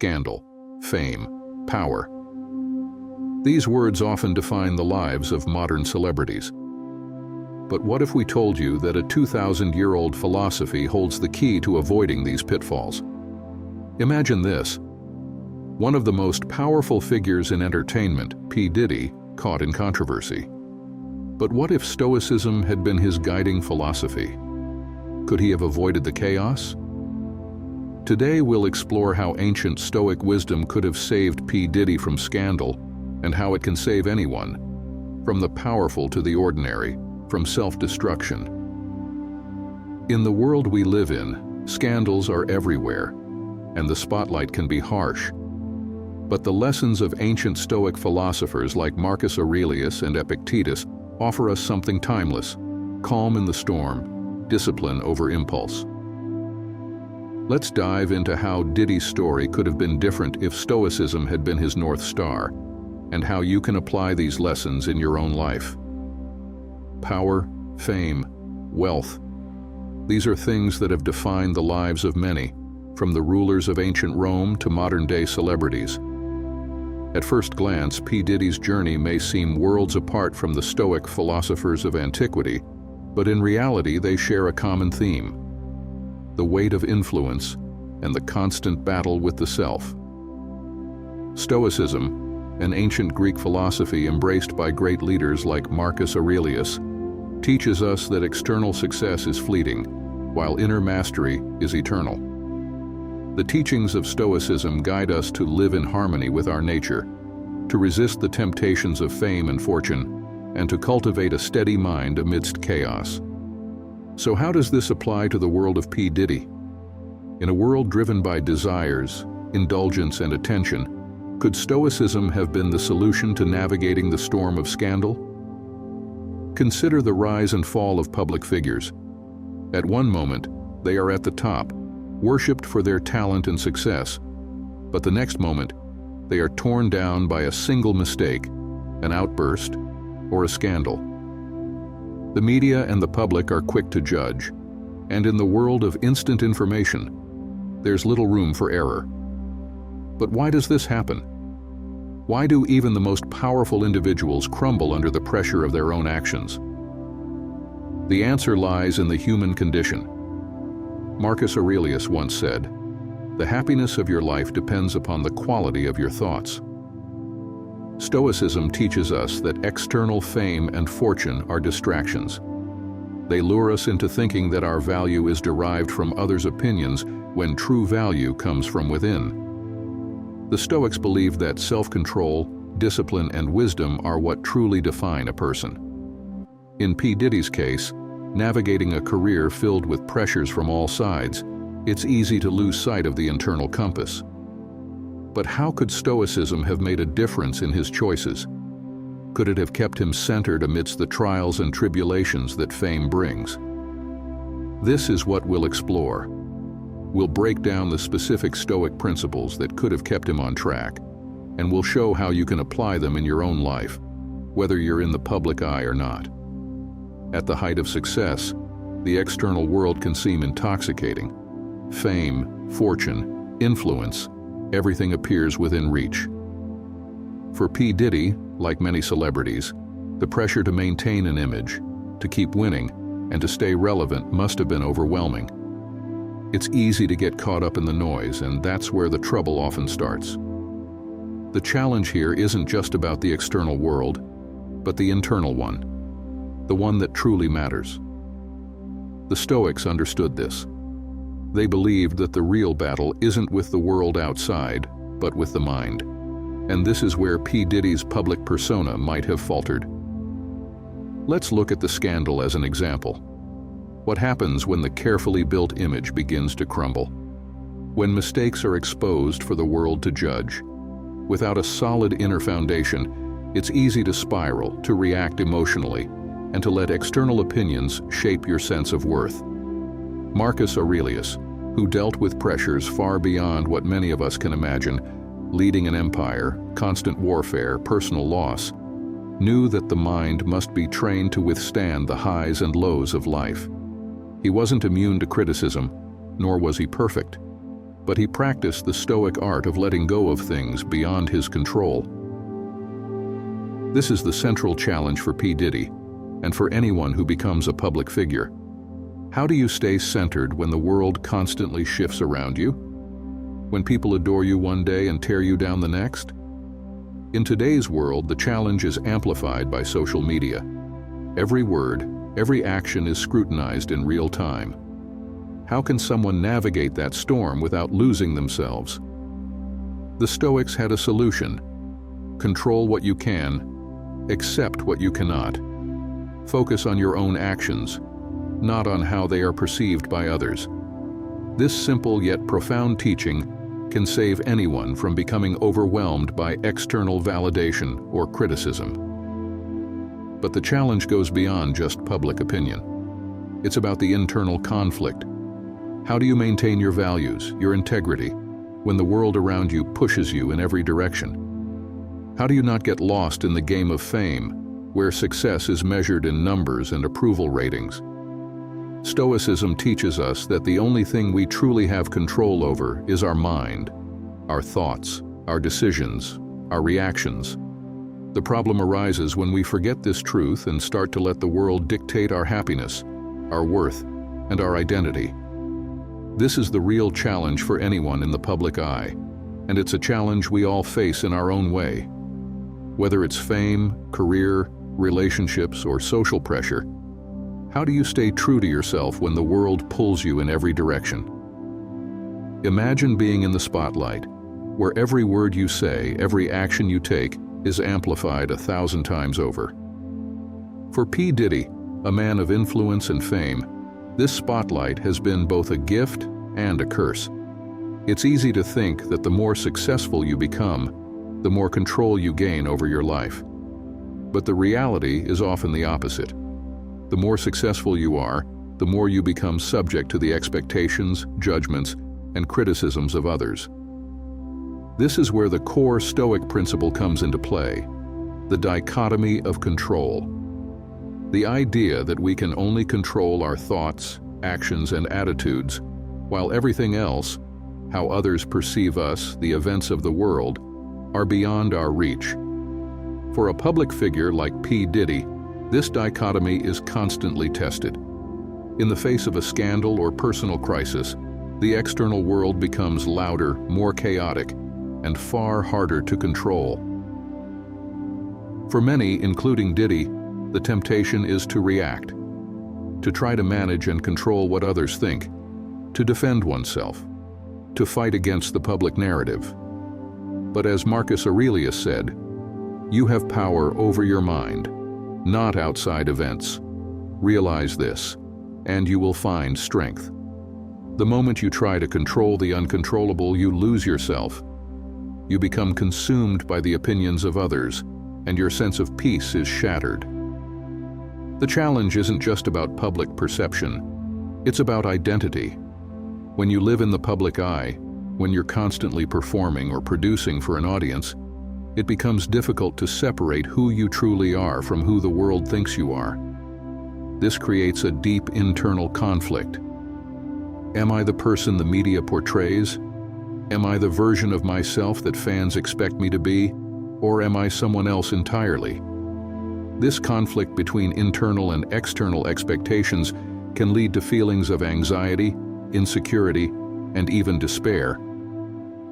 scandal, fame, power. These words often define the lives of modern celebrities. But what if we told you that a 2,000-year-old philosophy holds the key to avoiding these pitfalls? Imagine this. One of the most powerful figures in entertainment, P Diddy, caught in controversy. But what if Stoicism had been his guiding philosophy? Could he have avoided the chaos? Today we'll explore how ancient Stoic wisdom could have saved P Diddy from scandal, and how it can save anyone, from the powerful to the ordinary, from self-destruction. In the world we live in, scandals are everywhere, and the spotlight can be harsh. But the lessons of ancient Stoic philosophers like Marcus Aurelius and Epictetus offer us something timeless: calm in the storm, discipline over impulse. Let's dive into how Diddy's story could have been different if Stoicism had been his North Star, and how you can apply these lessons in your own life. Power, fame, wealth. These are things that have defined the lives of many, from the rulers of ancient Rome to modern-day celebrities. At first glance, P. Diddy's journey may seem worlds apart from the Stoic philosophers of antiquity, but in reality they share a common theme: the weight of influence and the constant battle with the self. Stoicism, an ancient Greek philosophy embraced by great leaders like Marcus Aurelius, teaches us that external success is fleeting, while inner mastery is eternal. The teachings of Stoicism guide us to live in harmony with our nature, to resist the temptations of fame and fortune, and to cultivate a steady mind amidst chaos. So how does this apply to the world of P. Diddy? In a world driven by desires, indulgence, and attention, could Stoicism have been the solution to navigating the storm of scandal? Consider the rise and fall of public figures. At one moment, they are at the top, worshipped for their talent and success, but the next moment, they are torn down by a single mistake, an outburst, or a scandal. The media and the public are quick to judge, and in the world of instant information, there's little room for error. But why does this happen? Why do even the most powerful individuals crumble under the pressure of their own actions? The answer lies in the human condition. Marcus Aurelius once said, "The happiness of your life depends upon the quality of your thoughts." Stoicism teaches us that external fame and fortune are distractions. They lure us into thinking that our value is derived from others' opinions when true value comes from within. The Stoics believed that self-control, discipline, and wisdom are what truly define a person. In P. Diddy's case, navigating a career filled with pressures from all sides, it's easy to lose sight of the internal compass. But how could Stoicism have made a difference in his choices? Could it have kept him centered amidst the trials and tribulations that fame brings? This is what we'll explore. We'll break down the specific Stoic principles that could have kept him on track, and we'll show how you can apply them in your own life, whether you're in the public eye or not. At the height of success, the external world can seem intoxicating. Fame, fortune, influence, everything appears within reach. For P. Diddy, like many celebrities, the pressure to maintain an image, to keep winning, and to stay relevant must have been overwhelming. It's easy to get caught up in the noise, and that's where the trouble often starts. The challenge here isn't just about the external world, but the internal one, the one that truly matters. The Stoics understood this. They believed that the real battle isn't with the world outside, but with the mind. And this is where P. Diddy's public persona might have faltered. Let's look at the scandal as an example. What happens when the carefully built image begins to crumble? When mistakes are exposed for the world to judge? Without a solid inner foundation, it's easy to spiral, to react emotionally, and to let external opinions shape your sense of worth. Marcus Aurelius, who dealt with pressures far beyond what many of us can imagine, leading an empire, constant warfare, personal loss, knew that the mind must be trained to withstand the highs and lows of life. He wasn't immune to criticism, nor was he perfect. but he practiced the Stoic art of letting go of things beyond his control. This is the central challenge for P. Diddy, and for anyone who becomes a public figure. How do you stay centered when the world constantly shifts around you? When people adore you one day and tear you down the next? In today's world, the challenge is amplified by social media. Every word, every action is scrutinized in real time. How can someone navigate that storm without losing themselves? The Stoics had a solution. Control what you can, accept what you cannot. Focus on your own actions, not on how they are perceived by others. This simple yet profound teaching can save anyone from becoming overwhelmed by external validation or criticism. But the challenge goes beyond just public opinion. It's about the internal conflict. How do you maintain your values, your integrity, when the world around you pushes you in every direction? How do you not get lost in the game of fame, where success is measured in numbers and approval ratings? Stoicism teaches us that the only thing we truly have control over is our mind, our thoughts, our decisions, our reactions. The problem arises when we forget this truth and start to let the world dictate our happiness, our worth, and our identity. This is the real challenge for anyone in the public eye, and it's a challenge we all face in our own way. Whether it's fame, career, relationships, or social pressure, how do you stay true to yourself when the world pulls you in every direction? Imagine being in the spotlight, where every word you say, every action you take, is amplified 1,000 times over. For P. Diddy, a man of influence and fame, this spotlight has been both a gift and a curse. It's easy to think that the more successful you become, the more control you gain over your life. But the reality is often the opposite. The more successful you are, the more you become subject to the expectations, judgments, and criticisms of others. This is where the core Stoic principle comes into play, the dichotomy of control. The idea that we can only control our thoughts, actions, and attitudes, while everything else, how others perceive us, the events of the world, are beyond our reach. For a public figure like P. Diddy, this dichotomy is constantly tested. In the face of a scandal or personal crisis, the external world becomes louder, more chaotic, and far harder to control. For many, including Diddy, the temptation is to react, to try to manage and control what others think, to defend oneself, to fight against the public narrative. But as Marcus Aurelius said, you have power over your mind, not outside events. Realize this, and you will find strength. The moment you try to control the uncontrollable, you lose yourself. You become consumed by the opinions of others, and your sense of peace is shattered. The challenge isn't just about public perception, it's about identity. When you live in the public eye, when you're constantly performing or producing for an audience, it becomes difficult to separate who you truly are from who the world thinks you are. This creates a deep internal conflict. Am I the person the media portrays? Am I the version of myself that fans expect me to be? Or am I someone else entirely? This conflict between internal and external expectations can lead to feelings of anxiety, insecurity, and even despair.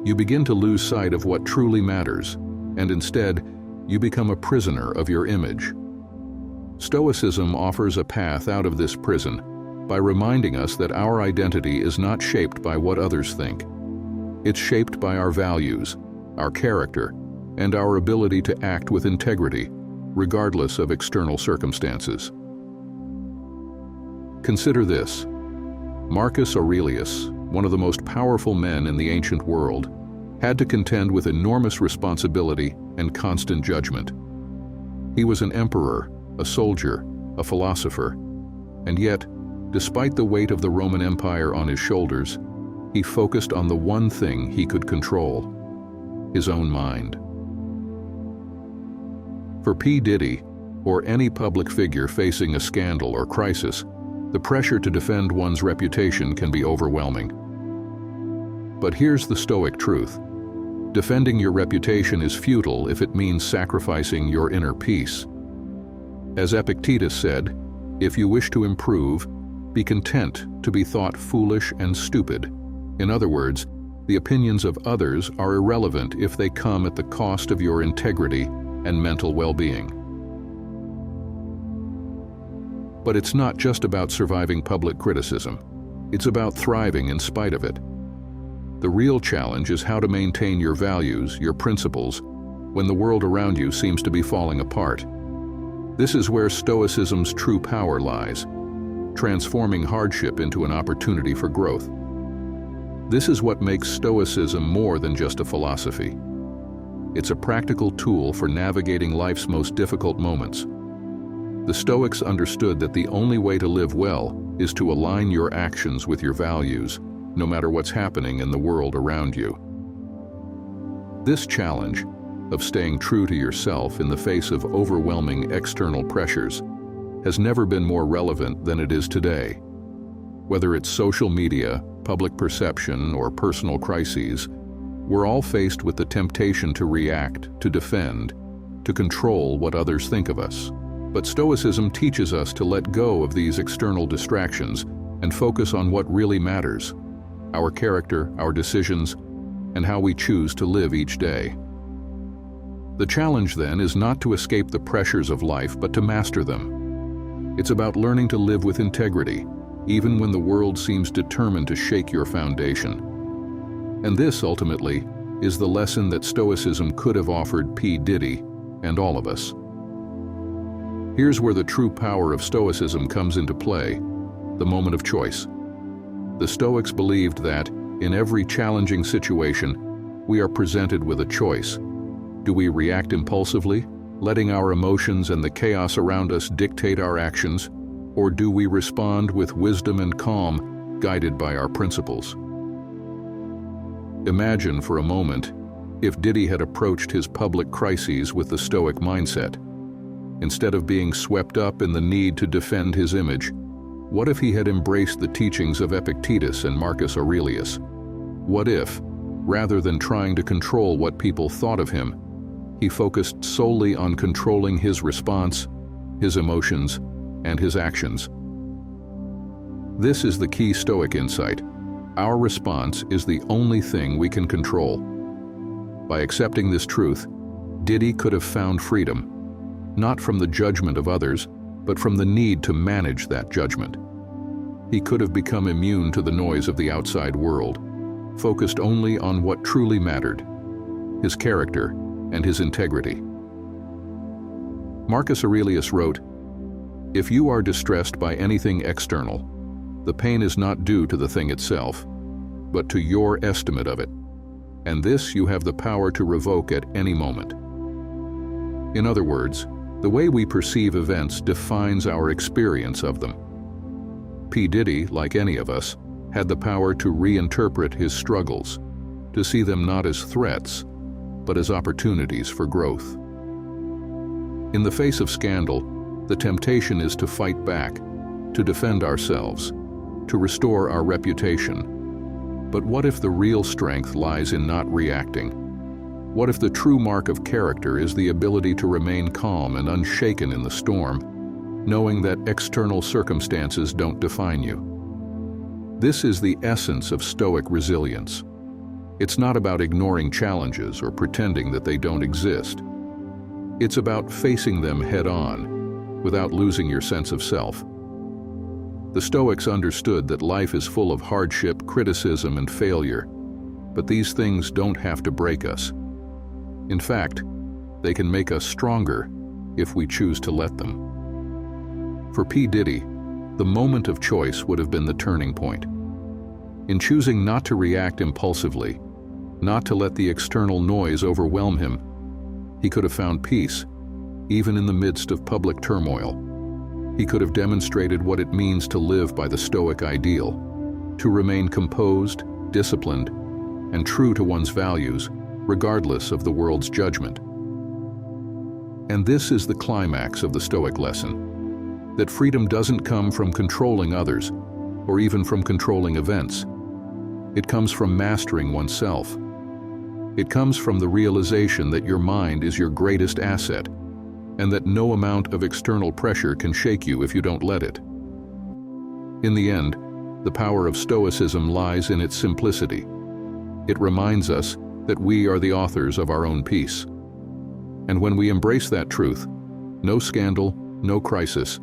You begin to lose sight of what truly matters, and instead, you become a prisoner of your image. Stoicism offers a path out of this prison by reminding us that our identity is not shaped by what others think. It's shaped by our values, our character, and our ability to act with integrity, regardless of external circumstances. Consider this. Marcus Aurelius, one of the most powerful men in the ancient world, had to contend with enormous responsibility and constant judgment. He was an emperor, a soldier, a philosopher, and yet, despite the weight of the Roman Empire on his shoulders, he focused on the one thing he could control: his own mind. For P. Diddy, or any public figure facing a scandal or crisis, the pressure to defend one's reputation can be overwhelming. But here's the Stoic truth. Defending your reputation is futile if it means sacrificing your inner peace. As Epictetus said, if you wish to improve, be content to be thought foolish and stupid. In other words, the opinions of others are irrelevant if they come at the cost of your integrity and mental well-being. But it's not just about surviving public criticism. It's about thriving in spite of it. The real challenge is how to maintain your values, your principles, when the world around you seems to be falling apart. This is where Stoicism's true power lies, transforming hardship into an opportunity for growth. This is what makes Stoicism more than just a philosophy. It's a practical tool for navigating life's most difficult moments. The Stoics understood that the only way to live well is to align your actions with your values, no matter what's happening in the world around you. This challenge of staying true to yourself in the face of overwhelming external pressures has never been more relevant than it is today. Whether it's social media, public perception, or personal crises, we're all faced with the temptation to react, to defend, to control what others think of us. But Stoicism teaches us to let go of these external distractions and focus on what really matters: our character, our decisions, and how we choose to live each day. The challenge then is not to escape the pressures of life, but to master them. It's about learning to live with integrity, even when the world seems determined to shake your foundation. And this, ultimately, is the lesson that Stoicism could have offered P Diddy and all of us. Here's where the true power of Stoicism comes into play: the moment of choice. The Stoics believed that, in every challenging situation, we are presented with a choice. Do we react impulsively, letting our emotions and the chaos around us dictate our actions, or do we respond with wisdom and calm, guided by our principles? Imagine for a moment if Diddy had approached his public crises with the Stoic mindset. Instead of being swept up in the need to defend his image, what if he had embraced the teachings of Epictetus and Marcus Aurelius? What if, rather than trying to control what people thought of him, he focused solely on controlling his response, his emotions, and his actions? This is the key Stoic insight. Our response is the only thing we can control. By accepting this truth, Diddy could have found freedom, not from the judgment of others, but from the need to manage that judgment. He could have become immune to the noise of the outside world, focused only on what truly mattered: his character and his integrity. Marcus Aurelius wrote, "If you are distressed by anything external, the pain is not due to the thing itself, but to your estimate of it, and this you have the power to revoke at any moment." In other words, the way we perceive events defines our experience of them. P. Diddy, like any of us, had the power to reinterpret his struggles, to see them not as threats, but as opportunities for growth. In the face of scandal, the temptation is to fight back, to defend ourselves, to restore our reputation. But what if the real strength lies in not reacting? What if the true mark of character is the ability to remain calm and unshaken in the storm, knowing that external circumstances don't define you? This is the essence of Stoic resilience. It's not about ignoring challenges or pretending that they don't exist. It's about facing them head-on, without losing your sense of self. The Stoics understood that life is full of hardship, criticism, and failure, but these things don't have to break us. In fact, they can make us stronger if we choose to let them. For P. Diddy, the moment of choice would have been the turning point. In choosing not to react impulsively, not to let the external noise overwhelm him, he could have found peace, even in the midst of public turmoil. He could have demonstrated what it means to live by the Stoic ideal, to remain composed, disciplined, and true to one's values, regardless of the world's judgment. And this is the climax of the Stoic lesson: that freedom doesn't come from controlling others, or even from controlling events. It comes from mastering oneself. It comes from the realization that your mind is your greatest asset, and that no amount of external pressure can shake you if you don't let it. In the end, the power of Stoicism lies in its simplicity. It reminds us that we are the authors of our own peace. And when we embrace that truth, no scandal, no crisis,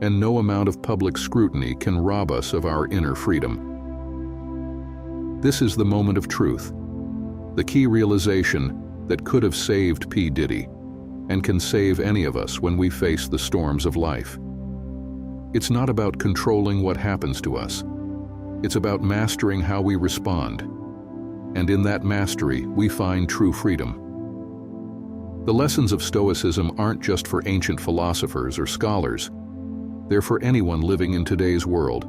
and no amount of public scrutiny can rob us of our inner freedom. This is the moment of truth, the key realization that could have saved P Diddy and can save any of us when we face the storms of life. It's not about controlling what happens to us. It's about mastering how we respond. And in that mastery, we find true freedom. The lessons of Stoicism aren't just for ancient philosophers or scholars. They're for anyone living in today's world.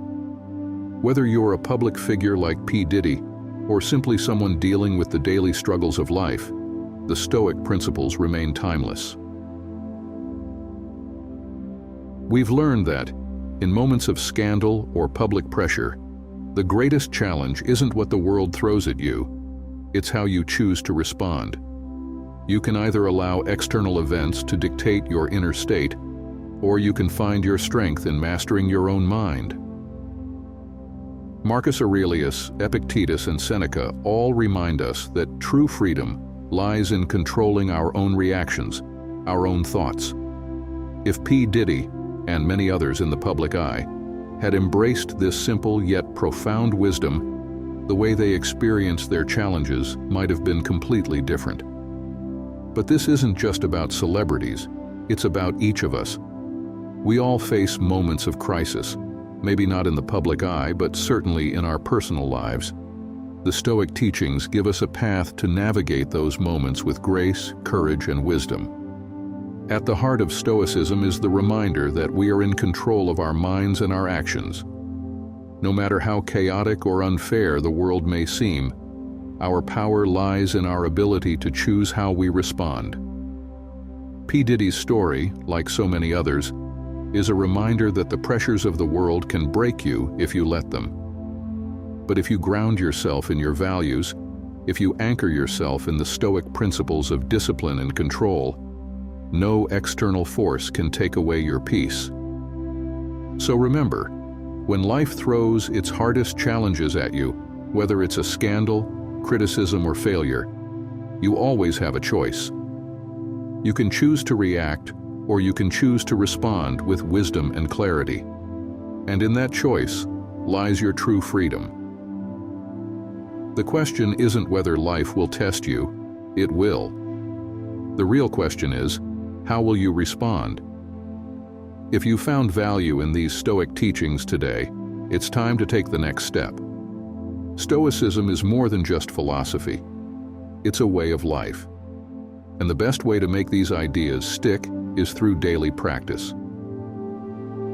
Whether you're a public figure like P Diddy or simply someone dealing with the daily struggles of life, the Stoic principles remain timeless. We've learned that, in moments of scandal or public pressure, the greatest challenge isn't what the world throws at you, it's how you choose to respond. You can either allow external events to dictate your inner state, or you can find your strength in mastering your own mind. Marcus Aurelius, Epictetus, and Seneca all remind us that true freedom lies in controlling our own reactions, our own thoughts. If P Diddy, and many others in the public eye, had embraced this simple yet profound wisdom, the way they experienced their challenges might have been completely different. But this isn't just about celebrities, it's about each of us. We all face moments of crisis, maybe not in the public eye, but certainly in our personal lives. The Stoic teachings give us a path to navigate those moments with grace, courage, and wisdom. At the heart of Stoicism is the reminder that we are in control of our minds and our actions. No matter how chaotic or unfair the world may seem, our power lies in our ability to choose how we respond. P Diddy's story, like so many others, is a reminder that the pressures of the world can break you if you let them. But if you ground yourself in your values, if you anchor yourself in the Stoic principles of discipline and control, no external force can take away your peace. So remember, when life throws its hardest challenges at you, whether it's a scandal, criticism, or failure, you always have a choice. You can choose to react, or you can choose to respond with wisdom and clarity. And in that choice lies your true freedom. The question isn't whether life will test you, it will. The real question is, how will you respond? If you found value in these Stoic teachings today, it's time to take the next step. Stoicism is more than just philosophy. It's a way of life. And the best way to make these ideas stick is through daily practice.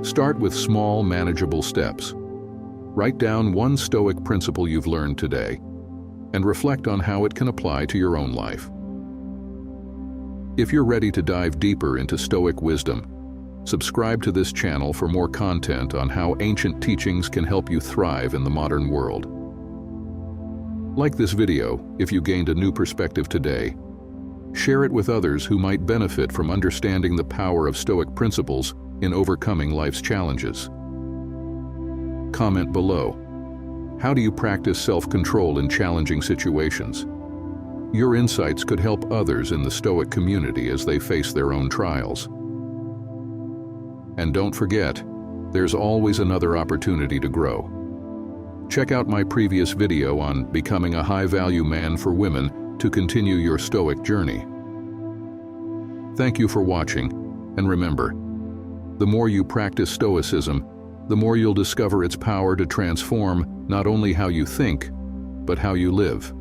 Start with small, manageable steps. Write down one Stoic principle you've learned today, and reflect on how it can apply to your own life. If you're ready to dive deeper into Stoic wisdom, subscribe to this channel for more content on how ancient teachings can help you thrive in the modern world. Like this video if you gained a new perspective today. Share it with others who might benefit from understanding the power of Stoic principles in overcoming life's challenges. Comment below. How do you practice self-control in challenging situations? Your insights could help others in the Stoic community as they face their own trials. And don't forget, there's always another opportunity to grow. Check out my previous video on becoming a high-value man for women to continue your Stoic journey. Thank you for watching, and remember, the more you practice Stoicism, the more you'll discover its power to transform not only how you think, but how you live.